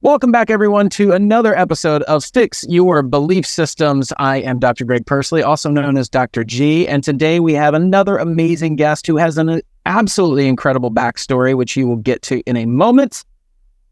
Welcome back, everyone, to another episode of Fix Your Belief Systems. I am Dr. Greg Persley, also known as Dr. G, and today we have another amazing guest who has an absolutely incredible backstory, which you will get to in a moment.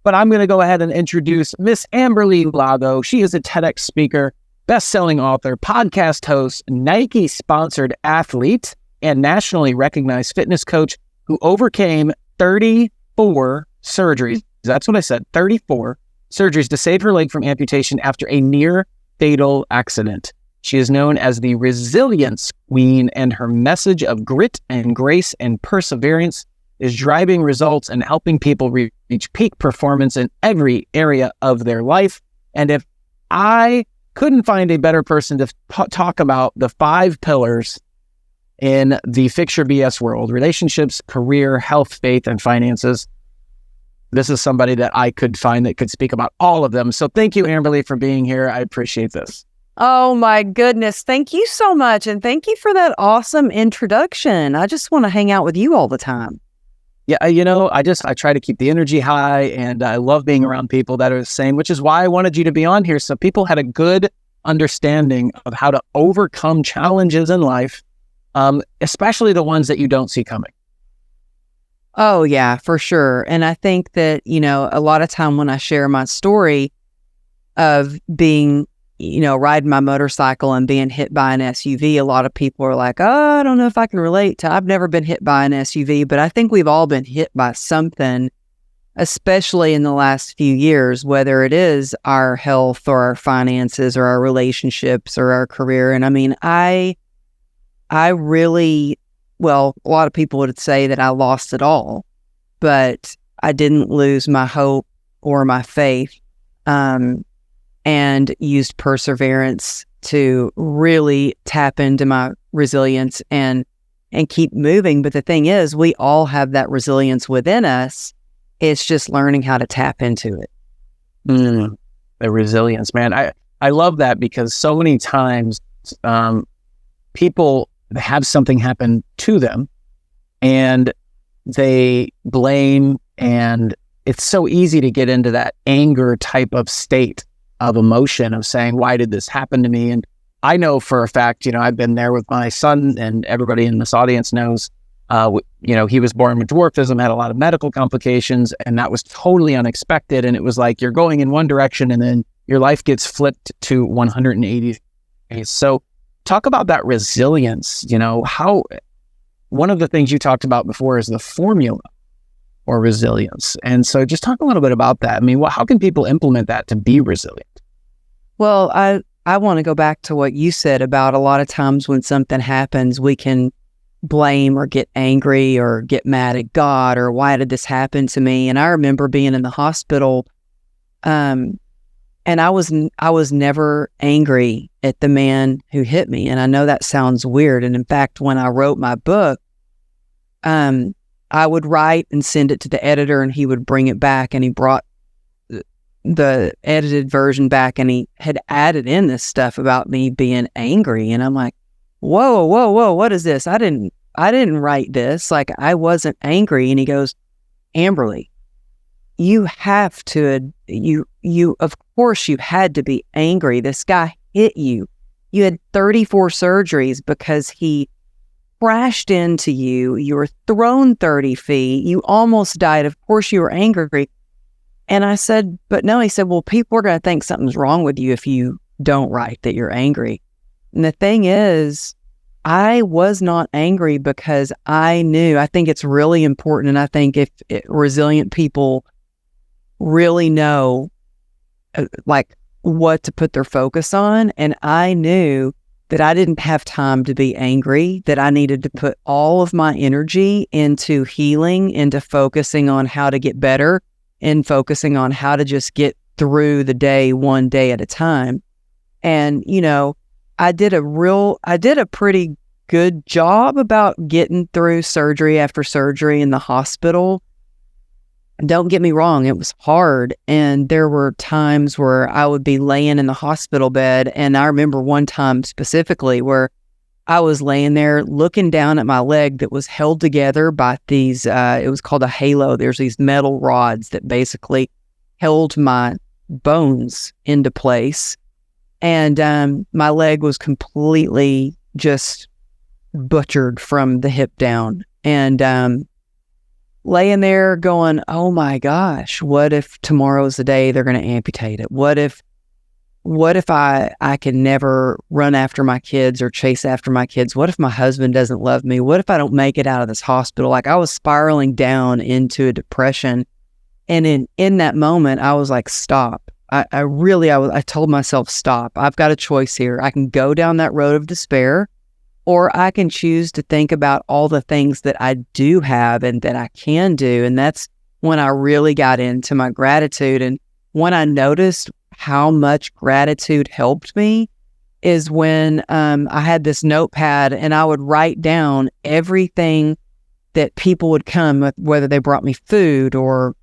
But I'm going to go ahead and introduce Miss Amberly Lago. She is a TEDx speaker, best-selling author, podcast host, Nike-sponsored athlete, and nationally recognized fitness coach who overcame 34 surgeries. That's what I said, 34 surgeries to save her leg from amputation after a near-fatal accident. She is known as the Resilience Queen, and her message of grit and grace and perseverance is driving results and helping people reach peak performance in every area of their life. And if I couldn't find a better person to talk about the 5 pillars in the Fix Your BS world: relationships, career, health, faith, and finances, this is somebody that I could find that could speak about all of them. So thank you, Amberly, for being here. I appreciate this. Oh my goodness. Thank you so much. And thank you for that awesome introduction. I just want to hang out with you all the time. Yeah, I try to keep the energy high, and I love being around people that are the same, which is why I wanted you to be on here, so people had a good understanding of how to overcome challenges in life, especially the ones that you don't see coming. Oh, yeah, for sure. And I think that, a lot of time when I share my story of being, riding my motorcycle and being hit by an SUV, a lot of people are like, oh, I don't know if I can relate to, I've never been hit by an SUV, but I think we've all been hit by something, especially in the last few years, whether it is our health or our finances or our relationships or our career. And I mean, I really... Well, a lot of people would say that I lost it all, but I didn't lose my hope or my faith, and used perseverance to really tap into my resilience and keep moving. But the thing is, we all have that resilience within us. It's just learning how to tap into it. The resilience, man. I love that, because so many times people have something happen to them and they blame, and it's so easy to get into that anger type of state of emotion of saying, why did this happen to me? And I know for a fact, I've been there with my son, and everybody in this audience knows, he was born with dwarfism, had a lot of medical complications, and that was totally unexpected. And it was like, you're going in one direction and then your life gets flipped to 180 degrees. So talk about that resilience. How one of the things you talked about before is the formula or resilience. And so just talk a little bit about that. I mean, how can people implement that to be resilient? Well, I want to go back to what you said about a lot of times when something happens, we can blame or get angry or get mad at God, or why did this happen to me? And I remember being in the hospital, and I was never angry at the man who hit me. And I know that sounds weird. And in fact, when I wrote my book, I would write and send it to the editor, and he would bring it back, and he brought the edited version back, and he had added in this stuff about me being angry. And I'm like, whoa, what is this? I didn't write this. Like, I wasn't angry. And he goes, Amberly, you have to, of course you had to be angry. This guy hit you. You had 34 surgeries because he crashed into you. You were thrown 30 feet. You almost died. Of course you were angry. And I said, but no. He said, well, people are going to think something's wrong with you if you don't write that you're angry. And the thing is, I was not angry because I knew, I think it's really important. And I think if resilient people really know what to put their focus on. And I knew that I didn't have time to be angry, that I needed to put all of my energy into healing, into focusing on how to get better, and focusing on how to just get through the day, one day at a time. And, I did a pretty good job about getting through surgery after surgery in the hospital. Don't get me wrong, it was hard. And there were times where I would be laying in the hospital bed. And I remember one time specifically where I was laying there looking down at my leg that was held together by these, it was called a halo. There's these metal rods that basically held my bones into place. And my leg was completely just butchered from the hip down. And laying there going, oh my gosh, what if tomorrow's the day they're going to amputate it? What if I can never run after my kids or chase after my kids? What if my husband doesn't love me? What if I don't make it out of this hospital? Like, I was spiraling down into a depression. And in that moment, I was like, stop. I told myself, stop. I've got a choice here. I can go down that road of despair, or I can choose to think about all the things that I do have and that I can do. And that's when I really got into my gratitude. And when I noticed how much gratitude helped me is when I had this notepad and I would write down everything that people would come with, whether they brought me food or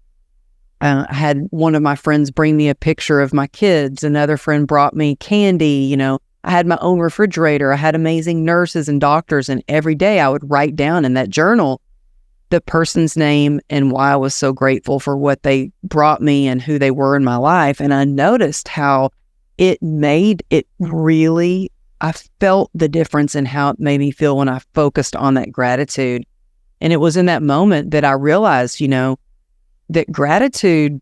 I had one of my friends bring me a picture of my kids. Another friend brought me candy. I had my own refrigerator. I had amazing nurses and doctors. And every day I would write down in that journal the person's name and why I was so grateful for what they brought me and who they were in my life. And I noticed how I felt the difference in how it made me feel when I focused on that gratitude. And it was in that moment that I realized, that gratitude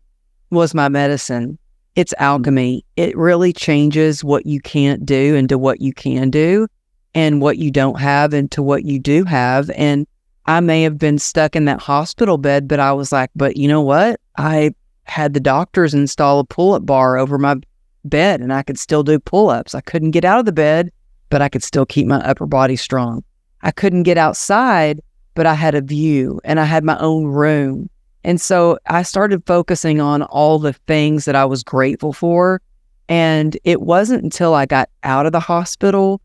was my medicine. It's alchemy. It really changes what you can't do into what you can do, and what you don't have into what you do have. And I may have been stuck in that hospital bed, but I was like, but you know what? I had the doctors install a pull-up bar over my bed and I could still do pull-ups. I couldn't get out of the bed, but I could still keep my upper body strong. I couldn't get outside, but I had a view and I had my own room. And so I started focusing on all the things that I was grateful for. And it wasn't until I got out of the hospital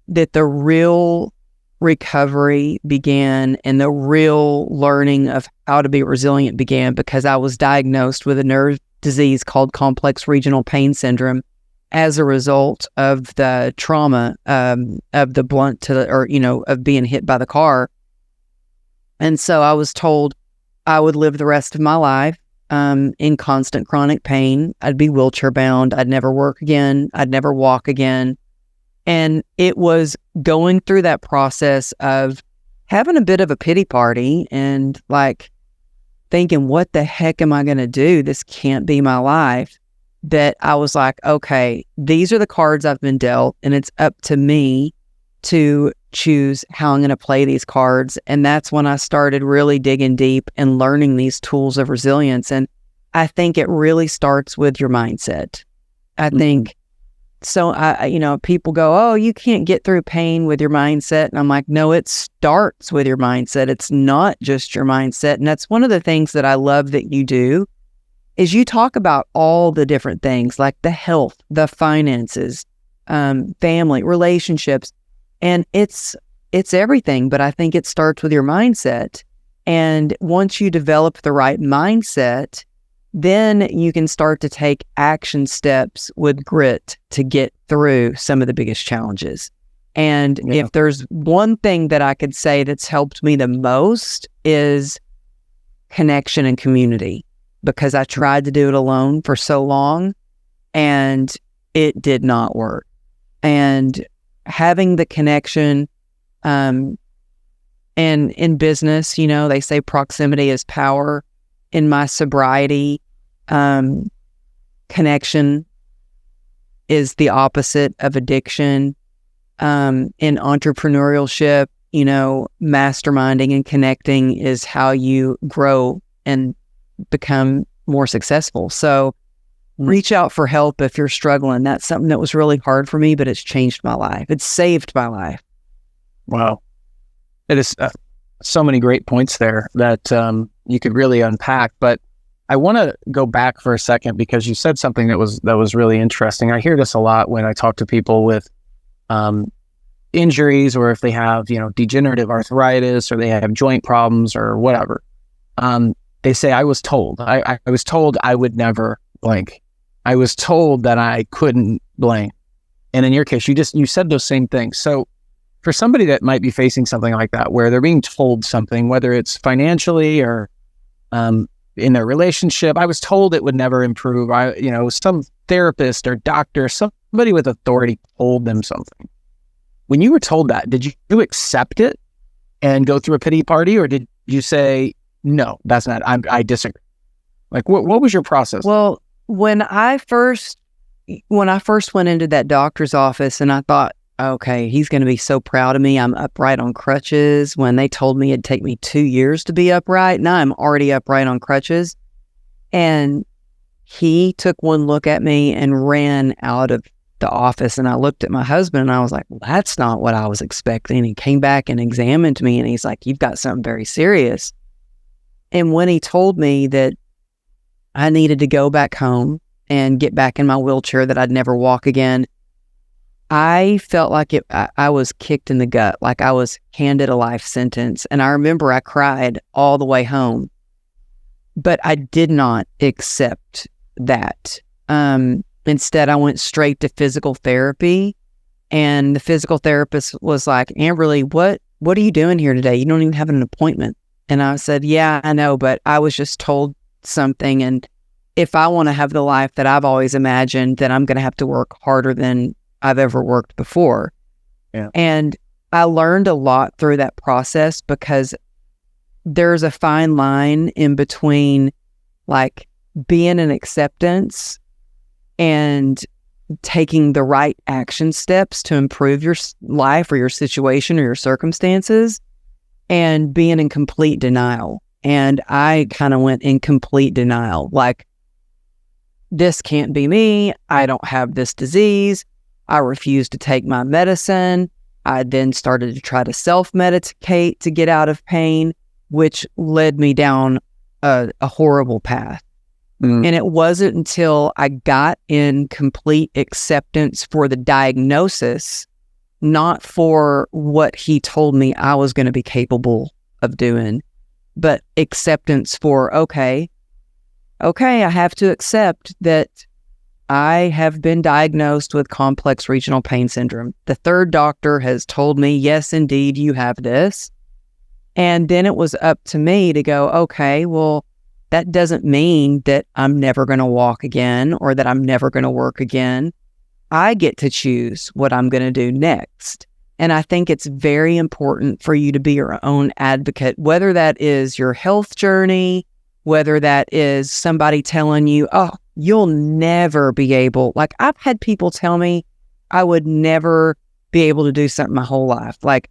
that the real recovery began and the real learning of how to be resilient began, because I was diagnosed with a nerve disease called complex regional pain syndrome as a result of the trauma of the blunt of being hit by the car. And so I was told I would live the rest of my life in constant chronic pain. I'd be wheelchair bound. I'd never work again. I'd never walk again. And it was going through that process of having a bit of a pity party and like thinking, what the heck am I going to do? This can't be my life. That I was like, okay, these are the cards I've been dealt, and it's up to me to choose how I'm going to play these cards. And that's when I started really digging deep and learning these tools of resilience. And I think it really starts with your mindset. I think so. People go, oh, you can't get through pain with your mindset. And I'm like, no, it starts with your mindset. It's not just your mindset. And that's one of the things that I love that you do is you talk about all the different things like the health, the finances, family, relationships. And it's everything, but I think it starts with your mindset. And once you develop the right mindset, then you can start to take action steps with grit to get through some of the biggest challenges. And if there's one thing that I could say that's helped me the most is connection and community, because I tried to do it alone for so long and it did not work. And having the connection, and in business, they say proximity is power. In my sobriety, connection is the opposite of addiction. In entrepreneurship, masterminding and connecting is how you grow and become more successful. So reach out for help if you're struggling. That's something that was really hard for me, but it's changed my life. It's saved my life. Wow. It is so many great points there that you could really unpack. But I want to go back for a second because you said something that was really interesting. I hear this a lot when I talk to people with injuries, or if they have, degenerative arthritis, or they have joint problems or whatever. They say, I was told I would never blank. I was told that I couldn't blank. And in your case, you said those same things. So for somebody that might be facing something like that, where they're being told something, whether it's financially or in their relationship. I was told it would never improve. Some therapist or doctor, somebody with authority told them something. When you were told that, did you accept it and go through a pity party, or did you say, no, that's not, I disagree? Like, what was your process? Well, when I first went into that doctor's office and I thought, okay, he's going to be so proud of me. I'm upright on crutches. When they told me it'd take me 2 years to be upright, now I'm already upright on crutches. And he took one look at me and ran out of the office. And I looked at my husband and I was like, well, that's not what I was expecting. He came back and examined me and he's like, you've got something very serious. And when he told me that I needed to go back home and get back in my wheelchair, that I'd never walk again, I felt like I was kicked in the gut, like I was handed a life sentence. And I remember I cried all the way home, but I did not accept that. Instead, I went straight to physical therapy, and the physical therapist was like, Amberly, what are you doing here today? You don't even have an appointment. And I said, yeah, I know, but I was just told something. And if I want to have the life that I've always imagined, then I'm going to have to work harder than I've ever worked before. Yeah. And I learned a lot through that process, because there's a fine line in between like being in acceptance and taking the right action steps to improve your life or your situation or your circumstances, and being in complete denial. And I kind of went in complete denial. Like, this can't be me. I don't have this disease. I refused to take my medicine. I then started to try to self-medicate to get out of pain, which led me down a horrible path. And it wasn't until I got in complete acceptance for the diagnosis, not for what he told me I was going to be capable of doing, but acceptance for, okay, I have to accept that I have been diagnosed with complex regional pain syndrome. The third doctor has told me, yes, indeed, you have this. And then it was up to me to go, okay, well, that doesn't mean that I'm never going to walk again or that I'm never going to work again. I get to choose what I'm going to do next. And I think it's very important for you to be your own advocate, whether that is your health journey, whether that is somebody telling you, oh, you'll never be able, like I've had people tell me I would never be able to do something my whole life. Like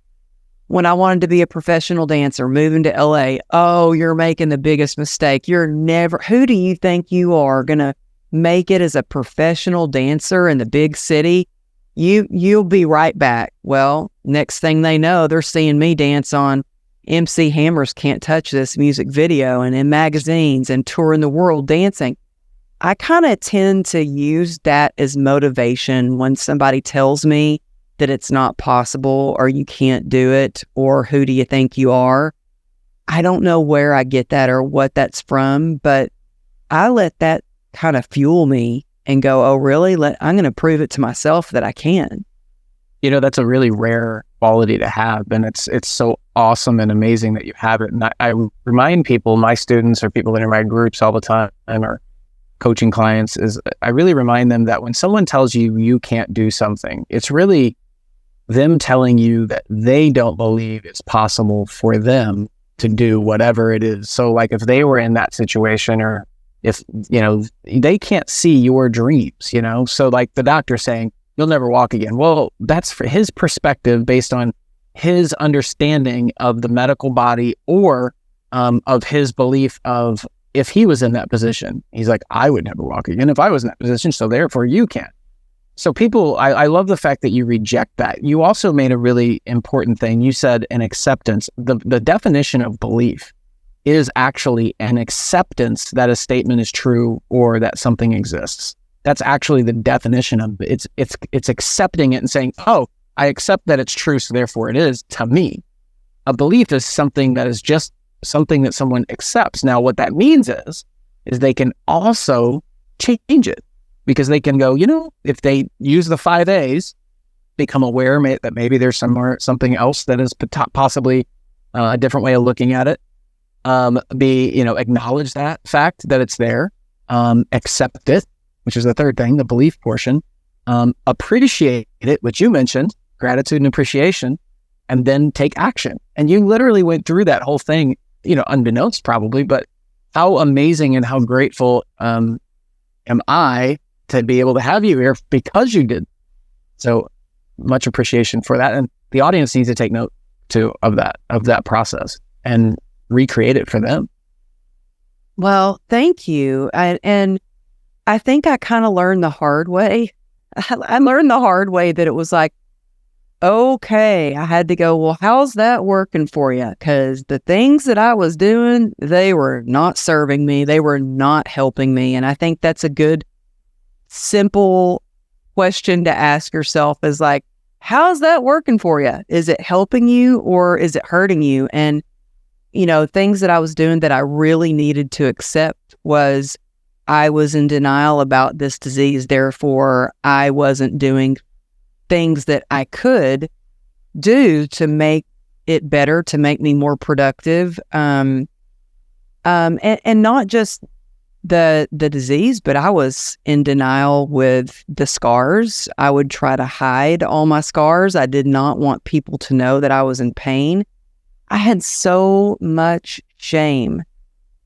when I wanted to be a professional dancer, moving to LA, oh, you're making the biggest mistake. Who do you think you are going to make it as a professional dancer in the big city? You'll be right back. Well, next thing they know, they're seeing me dance on MC Hammer's Can't Touch This music video and in magazines and touring the world dancing. I kind of tend to use that as motivation when somebody tells me that it's not possible or you can't do it or who do you think you are. I don't know where I get that or what that's from, but I let that kind of fuel me and go, oh, really? I'm going to prove it to myself that I can. You know, that's a really rare quality to have. And it's so awesome and amazing that you have it. And I remind people, my students or people that are in my groups all the time or coaching clients, is I really remind them that when someone tells you you can't do something, it's really them telling you that they don't believe it's possible for them to do whatever it is. So like if they were in that situation, or if, they can't see your dreams, so like the doctor saying, you'll never walk again. Well, that's for his perspective based on his understanding of the medical body or of his belief of if he was in that position. He's like, I would never walk again if I was in that position, so therefore you can't. So people, I love the fact that you reject that. You also made a really important thing. You said an acceptance. The definition of belief is actually an acceptance that a statement is true or that something exists. That's actually the definition of it. It's accepting it and saying, oh, I accept that it's true, so therefore it is to me. A belief is something that is just something that someone accepts. Now, what that means is they can also change it, because they can go, if they use the 5 A's, become aware that maybe there's something else that is possibly a different way of looking at it. Acknowledge that fact that it's there, accept it, which is the third thing, the belief portion, appreciate it, which you mentioned, gratitude and appreciation, and then take action. And you literally went through that whole thing, unbeknownst probably, but how amazing and how grateful am I to be able to have you here because you did. So much appreciation for that. And the audience needs to take note too of that process and recreate it for them. Well, thank you. And I think I kind of learned the hard way. I learned the hard way that it was like, okay, I had to go, well, how's that working for you? Because the things that I was doing, they were not serving me. They were not helping me. And I think that's a good, simple question to ask yourself is like, how's that working for you? Is it helping you or is it hurting you? And, things that I was doing that I really needed to accept was I was in denial about this disease. Therefore, I wasn't doing things that I could do to make it better, to make me more productive. And not just the disease, but I was in denial with the scars. I would try to hide all my scars. I did not want people to know that I was in pain. I had so much shame.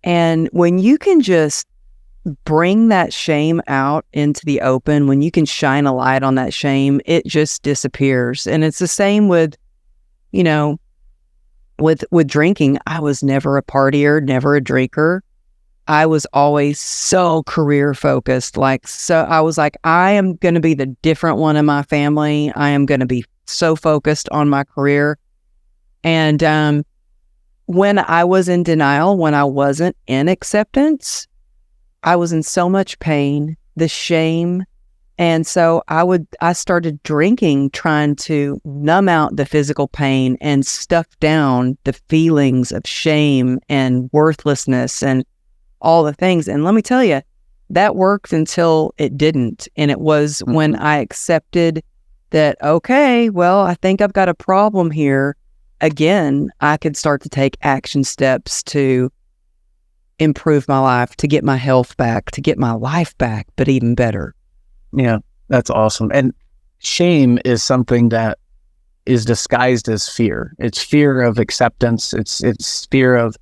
And when you can just bring that shame out into the open, when you can shine a light on that shame, it just disappears. And it's the same with, with drinking. I was never a partier, never a drinker. I was always so career focused. I was like, I am going to be the different one in my family. I am going to be so focused on my career. And when I was in denial, when I wasn't in acceptance, I was in so much pain, the shame. And so I started drinking, trying to numb out the physical pain and stuff down the feelings of shame and worthlessness and all the things. And let me tell you, that worked until it didn't. And it was when I accepted that, okay, well, I think I've got a problem here. Again, I could start to take action steps to improve my life, to get my health back, to get my life back, but even better. Yeah, that's awesome. And shame is something that is disguised as fear. It's fear of acceptance. It's fear of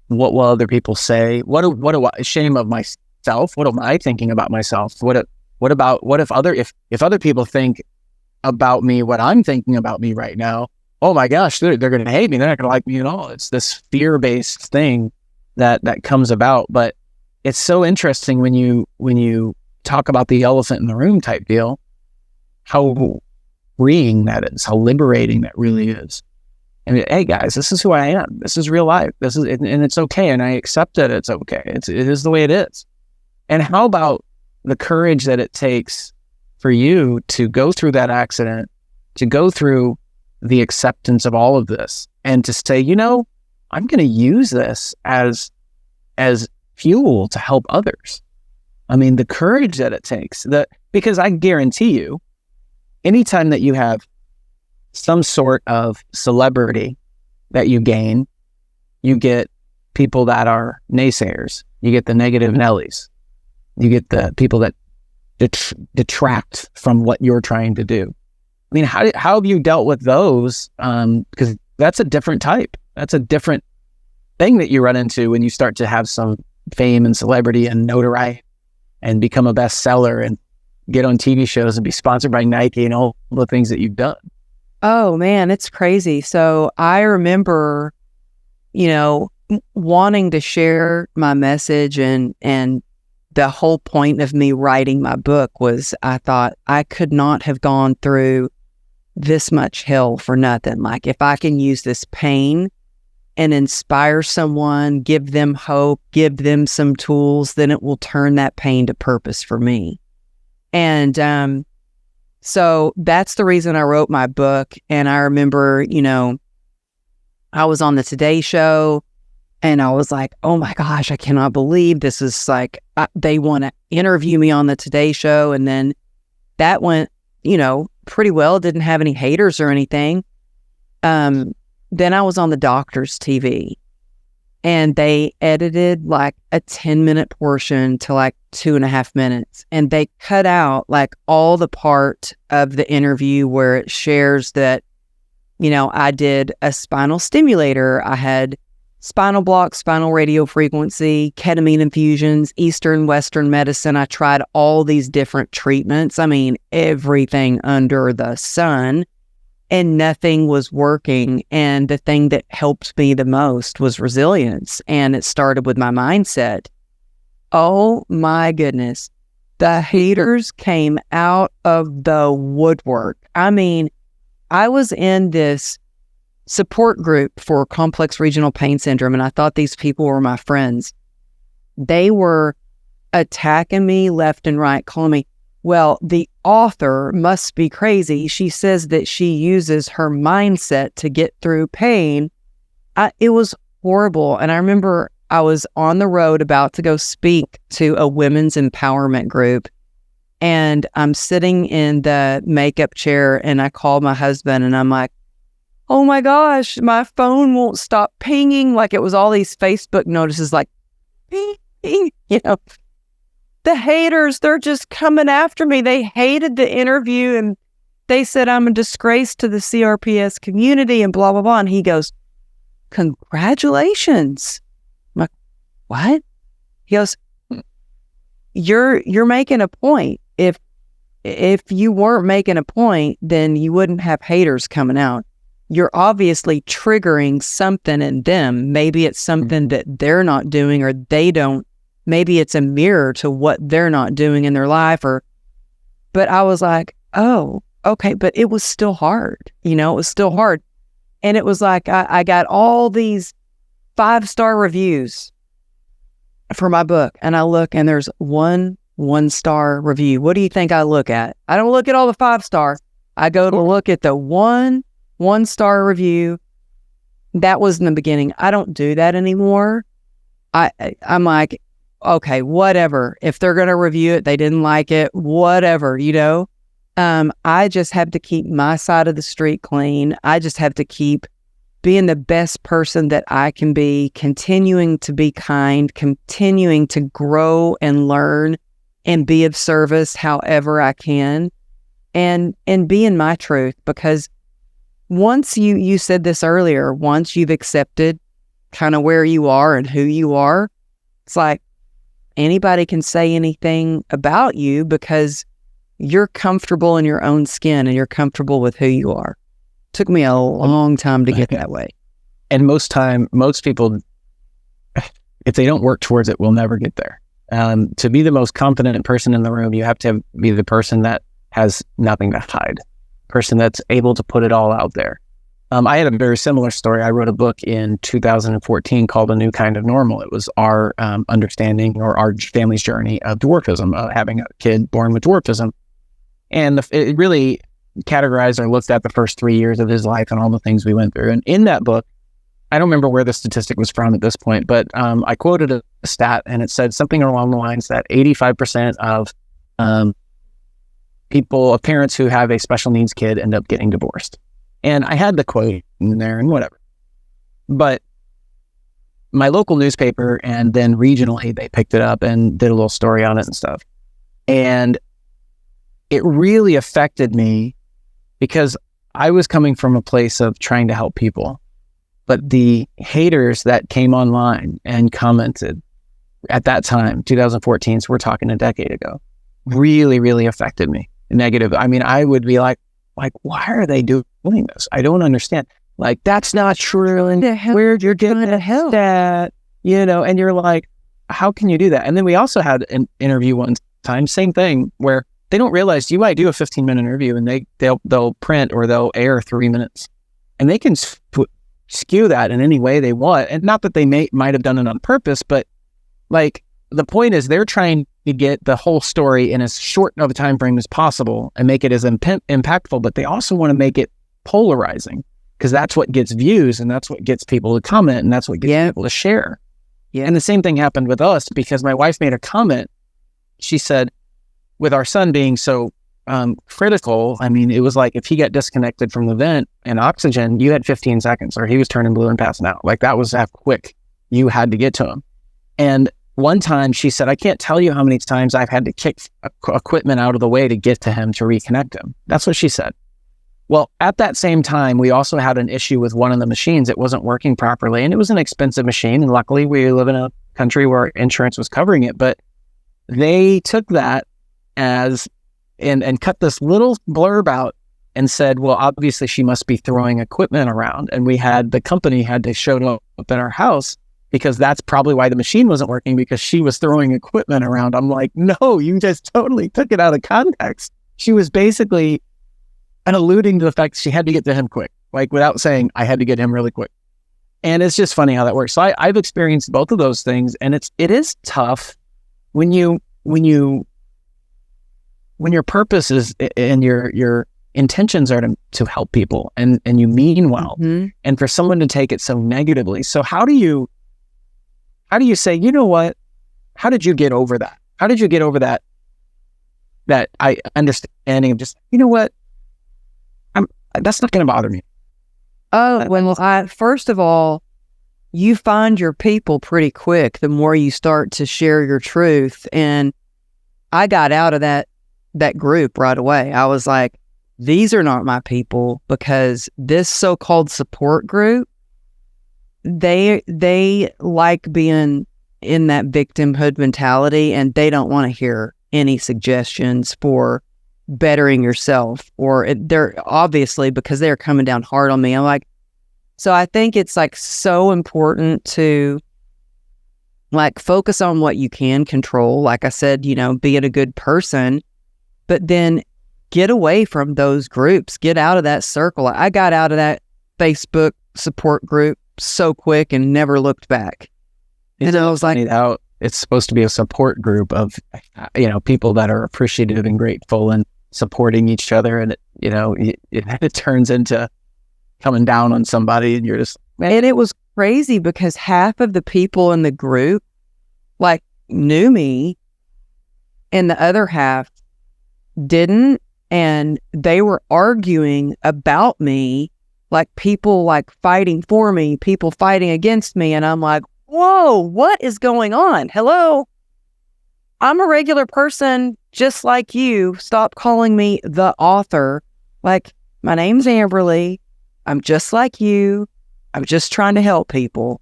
what will other people say? What do I, shame of myself? What am I thinking about myself? What if other people think about me what I'm thinking about me right now? Oh my gosh, they're going to hate me. They're not going to like me at all. It's this fear-based thing that comes about. But it's so interesting when you talk about the elephant in the room type deal, how freeing that is, how liberating that really is. I mean, hey guys, this is who I am. This is real life. And it's okay. And I accept that it's okay. It is the way it is. And how about the courage that it takes for you to go through that accident, to go through the acceptance of all of this, and to say, I'm going to use this as fuel to help others. I mean, the courage that it takes, because I guarantee you, anytime that you have some sort of celebrity that you gain, you get people that are naysayers. You get the negative Nellies. You get the people that detract from what you're trying to do. I mean, how have you dealt with those? Because that's a different type. That's a different thing that you run into when you start to have some fame and celebrity and notoriety and become a bestseller and get on TV shows and be sponsored by Nike and all the things that you've done. Oh man, it's crazy. So I remember, wanting to share my message and the whole point of me writing my book was I thought I could not have gone through this much hell for nothing. Like if I can use this pain and inspire someone, give them hope, give them some tools, then it will turn that pain to purpose for me. And so that's the reason I wrote my book. And I remember, I was on the Today Show and I was like, oh my gosh, I cannot believe this is like, they want to interview me on the Today Show. And then that went, pretty well, didn't have any haters or anything. Then I was on the doctor's TV and they edited like a 10-minute portion to like 2.5 minutes. And they cut out like all the part of the interview where it shares that, I did a spinal stimulator. I had spinal block, spinal radio frequency, ketamine infusions, Eastern, Western medicine. I tried all these different treatments. I mean, everything under the sun, and nothing was working. And the thing that helped me the most was resilience. And it started with my mindset. Oh my goodness. The haters came out of the woodwork. I mean, I was in this support group for complex regional pain syndrome, and I thought these people were my friends. They were attacking me left and right, calling me, well, the author must be crazy. She says that she uses her mindset to get through pain. It was horrible. And I remember I was on the road about to go speak to a women's empowerment group, and I'm sitting in the makeup chair, and I called my husband, and I'm like, oh my gosh, my phone won't stop pinging. Like it was all these Facebook notices like, ping, ping, The haters, they're just coming after me. They hated the interview, and they said I'm a disgrace to the CRPS community and blah, blah, blah. And he goes, congratulations. I'm like, what? He goes, you're making a point. If you weren't making a point, then you wouldn't have haters coming out. You're obviously triggering something in them. Maybe it's something that they're not doing or they don't. Maybe it's a mirror to what they're not doing in their life. But I was like, oh, okay. But it was still hard. It was still hard. And it was like, I got all these 5-star reviews for my book. And I look, and there's one-star review. What do you think I look at? I don't look at all the 5-star. I go to look at the one-star review. That was in the beginning. I don't do that anymore. I'm like, okay, whatever. If they're going to review it, they didn't like it, whatever, I just have to keep my side of the street clean. I just have to keep being the best person that I can be, continuing to be kind, continuing to grow and learn and be of service however I can, and be in my truth. Because once you said this earlier, once you've accepted kind of where you are and who you are, it's like anybody can say anything about you because you're comfortable in your own skin and you're comfortable with who you are. Took me a long time to get that way. And most people, if they don't work towards it, will never get there. To be the most confident person in the room, you have to be the person that has nothing to hide, person that's able to put it all out there. I had a very similar story. I wrote a book in 2014 called A New Kind of Normal. It was our understanding or our family's journey of dwarfism, having a kid born with dwarfism. And it really categorized or looked at the first 3 years of his life and all the things we went through. And in that book, I don't remember where the statistic was from at this point, but I quoted a stat, and it said something along the lines that 85% of parents who have a special needs kid end up getting divorced. And I had the quote in there and whatever. But my local newspaper and then regionally, they picked it up and did a little story on it and stuff. And it really affected me because I was coming from a place of trying to help people. But the haters that came online and commented at that time, 2014, so we're talking a decade ago, really, really affected me. Negative. I mean, I would be like, why are they doing this? I don't understand. Like, that's not true. And where'd you get that? And you're like, how can you do that? And then we also had an interview one time, same thing, where they don't realize you might do a 15-minute interview and they'll print or they'll air 3 minutes, and they can skew that in any way they want. And not that they might have done it on purpose, but like the point is they're trying to get the whole story in as short of a time frame as possible and make it as impactful, but they also want to make it polarizing because that's what gets views and that's what gets people to comment and that's what gets people to share. Yeah. And the same thing happened with us because my wife made a comment. She said, with our son being so critical, I mean, it was like if he got disconnected from the vent and oxygen, you had 15 seconds or he was turning blue and passing out. Like that was that quick, you had to get to him. And one time she said, I can't tell you how many times I've had to kick equipment out of the way to get to him to reconnect him. That's what she said. Well, at that same time, we also had an issue with one of the machines. It wasn't working properly, and it was an expensive machine. And luckily, we live in a country where insurance was covering it. But they took that as and cut this little blurb out and said, well, obviously she must be throwing equipment around. And the company had to show up at our house because that's probably why the machine wasn't working, because she was throwing equipment around. I'm like, no, you just totally took it out of context. She was basically alluding to the fact she had to get to him quick, like without saying I had to get him really quick. And it's just funny how that works. So I've experienced both of those things, and it is tough when your purpose is and your intentions are to help people and you mean well, and for someone to take it so negatively. So how do you say, you know what? How did you get over that? How did you get over that understanding of just, you know what? That's not going to bother me. Oh, well, first of all, you find your people pretty quick the more you start to share your truth. And I got out of that group right away. I was like, these are not my people, because this so-called support group, they like being in that victimhood mentality, and they don't want to hear any suggestions for bettering yourself, or they're obviously, because they're coming down hard on me. I'm like, so I think it's like so important to like focus on what you can control. Like I said, being a good person, but then get away from those groups, get out of that circle. I got out of that Facebook support group so quick and never looked back. And I was like, it's supposed to be a support group of, people that are appreciative and grateful and supporting each other. And it turns into coming down on somebody, and you're just, and it was crazy because half of the people in the group like knew me and the other half didn't. And they were arguing about me, like people like fighting for me, people fighting against me. And I'm like, whoa, what is going on? Hello? I'm a regular person just like you. Stop calling me the author. Like, my name's Amberly. I'm just like you. I'm just trying to help people.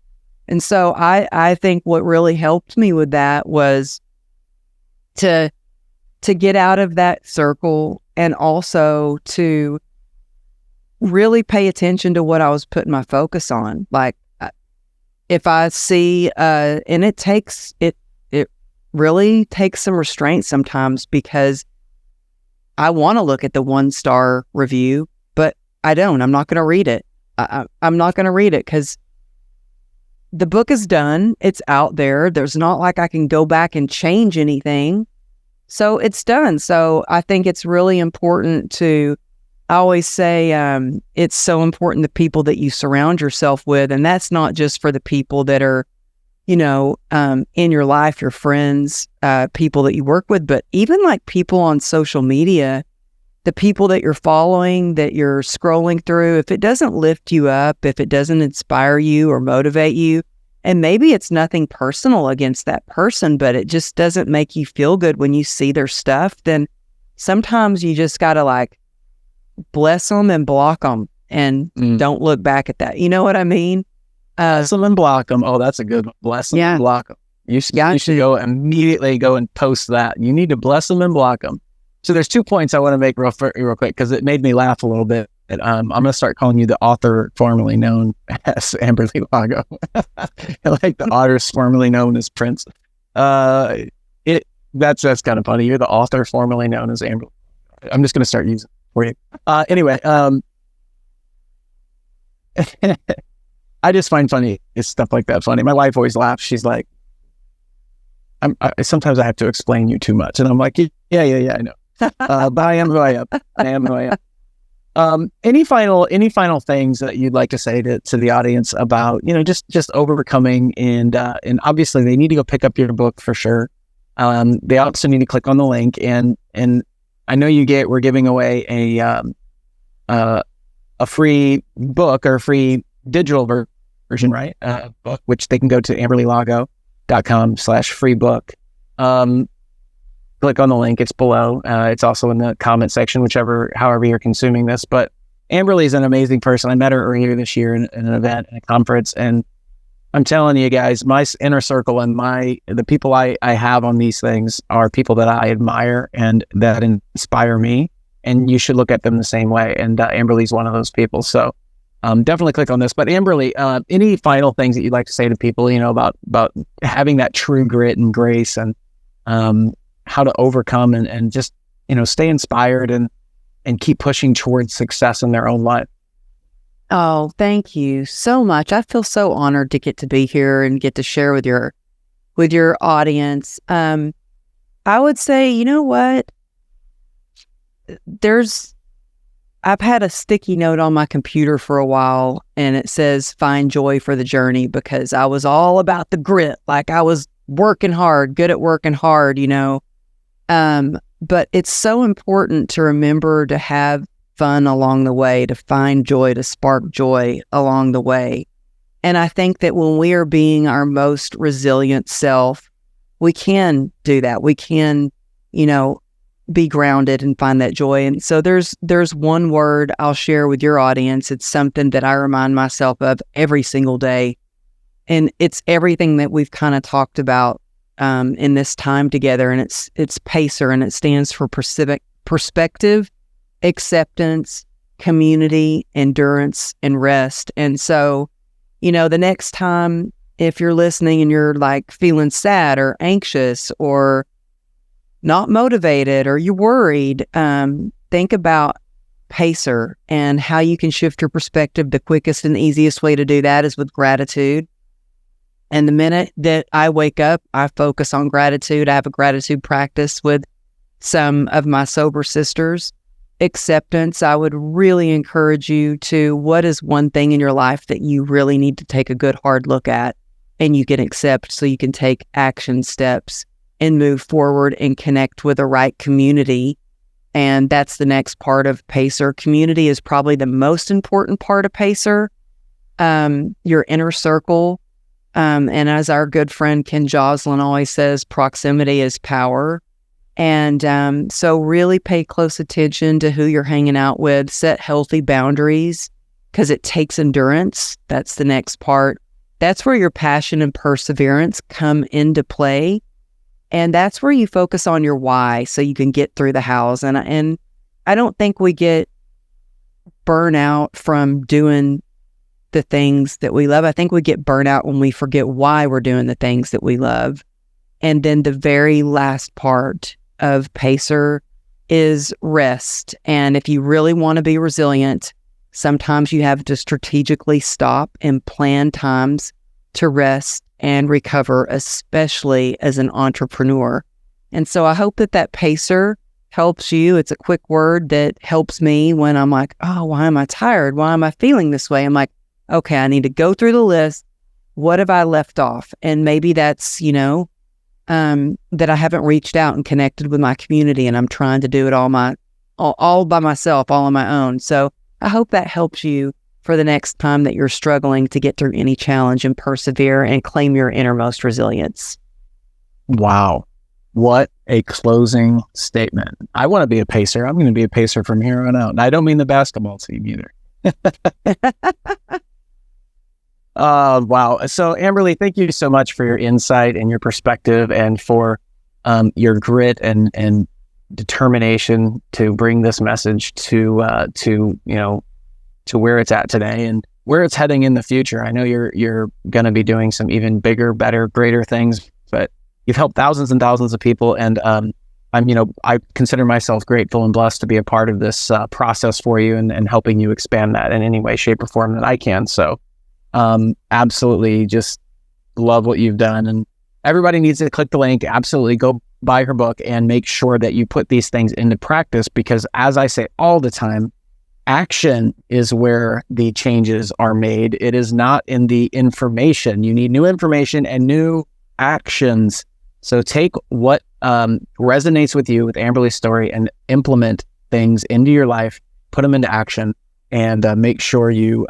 And so I think what really helped me with that was to get out of that circle, and also to really pay attention to what I was putting my focus on. Like, if I see, and it really takes some restraint sometimes, because I want to look at the 1-star review, but I don't. I'm not going to read it. I'm not going to read it because the book is done. It's out there. There's not like I can go back and change anything. So it's done. So I think it's really important I always say, it's so important the people that you surround yourself with. And that's not just for the people that are, in your life, your friends, people that you work with, but even like people on social media, the people that you're following, that you're scrolling through, if it doesn't lift you up, if it doesn't inspire you or motivate you, and maybe it's nothing personal against that person, but it just doesn't make you feel good when you see their stuff, then sometimes you just got to like bless them and block them and don't look back at that. You know what I mean? Bless them and block them. Oh, that's a good one. Bless them and block them. You should go immediately go and post that. You need to bless them and block them. So there's 2 points I want to make real quick because it made me laugh a little bit. I'm going to start calling you the author formerly known as Amberly Lago. Like the author formerly known as Prince. That's kind of funny. You're the author formerly known as Amberly. I'm just going to start using it for you. Anyway, I just find funny is stuff like that funny. My wife always laughs. She's like, sometimes I have to explain you too much, and I'm like, yeah, I know. But I am who I am. I am who I am. Any final things that you'd like to say to the audience about, just overcoming and obviously they need to go pick up your book for sure. They also need to click on the link, and I know we're giving away a free book or a free digital version, right? Book, which they can go to amberlylago.com/free book. Click on the link. It's below. It's also in the comment section, however you're consuming this. But Amberly is an amazing person. I met her earlier this year in an event, in a conference, and I'm telling you guys, my inner circle and the people I have on these things are people that I admire and that inspire me. And you should look at them the same way. And Amberly's one of those people. So definitely click on this. But Amberly, any final things that you'd like to say to people, about having that true grit and grace, and how to overcome and just, stay inspired and keep pushing towards success in their own life? Oh, thank you so much. I feel so honored to get to be here and get to share with your audience. I would say, you know what? I've had a sticky note on my computer for a while, and it says, find joy for the journey, because I was all about the grit. Like, I was working hard, good at working hard, but it's so important to remember to have fun along the way, to find joy, to spark joy along the way. And I think that when we are being our most resilient self, we can do that. We can, be grounded and find that joy. And so there's one word I'll share with your audience. It's something that I remind myself of every single day. And it's everything that we've kind of talked about in this time together. And it's PACER, and it stands for perspective, acceptance, community, endurance, and rest. And so, the next time, if you're listening and you're like feeling sad or anxious or not motivated or you're worried, think about PACER and how you can shift your perspective. The quickest and easiest way to do that is with gratitude. And the minute that I wake up, I focus on gratitude. I have a gratitude practice with some of my sober sisters. Acceptance, I would really encourage you to, what is one thing in your life that you really need to take a good hard look at and you can accept, so you can take action steps and move forward and connect with the right community. And that's the next part of PACER. Community is probably the most important part of PACER. Your inner circle. And as our good friend Ken Joslin always says, proximity is power. And so really pay close attention to who you're hanging out with. Set healthy boundaries, because it takes endurance. That's the next part. That's where your passion and perseverance come into play. And that's where you focus on your why, so you can get through the hows. And I don't think we get burnout from doing the things that we love. I think we get burnout when we forget why we're doing the things that we love. And then the very last part of PACER is rest. And if you really want to be resilient, sometimes you have to strategically stop and plan times to rest and recover, especially as an entrepreneur. And so I hope that PACER helps you. It's a quick word that helps me when I'm like, oh, why am I tired? Why am I feeling this way? I'm like, okay, I need to go through the list. What have I left off? And maybe that's, that I haven't reached out and connected with my community, and I'm trying to do it all by myself, all on my own. So I hope that helps you for the next time that you're struggling to get through any challenge and persevere and claim your innermost resilience. Wow. What a closing statement. I want to be a PACER. I'm going to be a PACER from here on out. And I don't mean the basketball team either. Wow. So Amberly, thank you so much for your insight and your perspective, and for your grit and determination to bring this message to where it's at today and where it's heading in the future. I know you're going to be doing some even bigger, better, greater things, but you've helped thousands and thousands of people. And I consider myself grateful and blessed to be a part of this process for you and helping you expand that in any way, shape, or form that I can. So absolutely just love what you've done. And everybody needs to click the link. Absolutely go buy her book and make sure that you put these things into practice, because as I say all the time, action is where the changes are made. It is not in the information. You need new information and new actions. So take what resonates with you with Amberly's story and implement things into your life, put them into action, and make sure you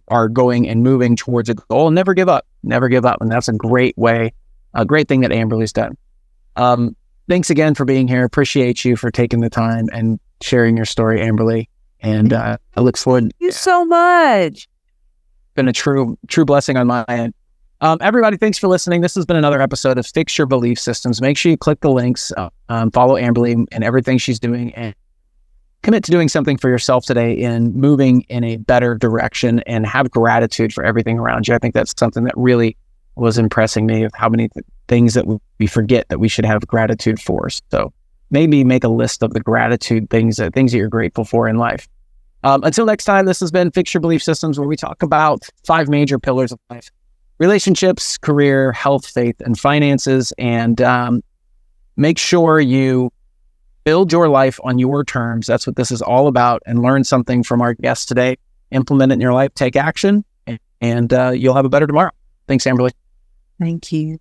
are going and moving towards a goal. And never give up. Never give up. And that's a great way, a great thing that Amberly's done. Thanks again for being here. Appreciate you for taking the time and sharing your story, Amberly. And I look forward. Thank you so much. Been a true blessing on my end. Everybody, thanks for listening. This has been another episode of Fix Your Belief Systems. Make sure you click the links, follow Amberly and everything she's doing, and commit to doing something for yourself today in moving in a better direction, and have gratitude for everything around you. I think that's something that really was impressing me, of how many things that we forget that we should have gratitude for. So maybe make a list of the gratitude things that you're grateful for in life. Until next time, this has been Fix Your Belief Systems, where we talk about 5 major pillars of life: relationships, career, health, faith, and finances. And make sure you build your life on your terms. That's what this is all about. And learn something from our guests today. Implement it in your life, take action, and you'll have a better tomorrow. Thanks, Amberly. Thank you.